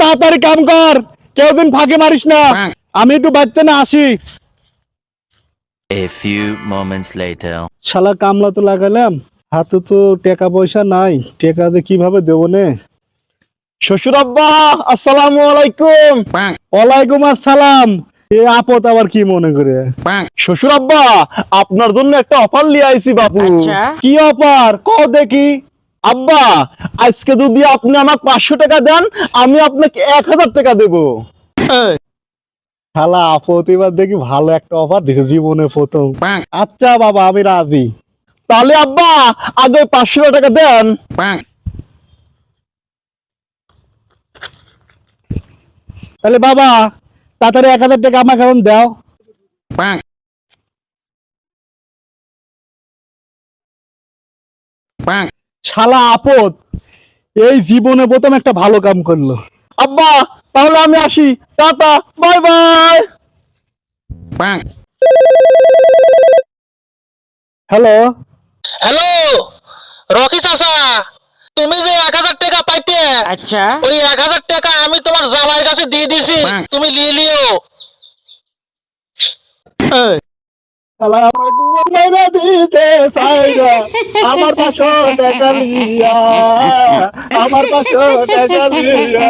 তাড়াতাড়ি কাম কর, কেউ দিন ফাঁকি মারিস না। আমি একটু বাড়তে না আসি। A few moments later. শালা কামলা তো লাগালাম, হাতে তো টাকা পয়সা নাই, টাকা দিয়ে কিভাবে দেবো নে। শ্বশুর আব্বা, আসসালামু আলাইকুম। ওয়ালাইকুম আসসালাম। এ আপদ আবার কি মনে করে? শ্বশুর আব্বা, আপনার জন্য একটা অফার নিয়ে আইছি বাবু। কি অফার কও দেখি? আব্বা, আজকে যদি আপনি আমাকে 500 টাকা দেন, আমি আপনাকে 1000 টাকা দেবো। শালা আপদ এবার দেখি ভালো একটা অফার দিছে জীবনে প্রথম। আচ্ছা বাবা, আমি রাজি। তাহলে আব্বা আগে 500 টাকা দেন। তাহলে বাবা তাড়াতাড়ি 1000 টাকা আমাকে এখন দাও। শালা আপদ এই জীবনে প্রথম একটা ভালো কাম করলো। আব্বা তাহলে আমি আসি, tata, bye bye. Hello hello, Rocky চাচা, তুমি যে 1000 টাকা পাইতে, আচ্ছা, ওই 1000 টাকা আমি তোমার জামাইয়ের কাছে দিয়ে দিছি, তুমি নিয়ে লিও। শালা আমার গুগল মেরে দিয়েছে সাইরা, আমার 500 টাকা লিয়া, আমার 500 টাকা লিয়া।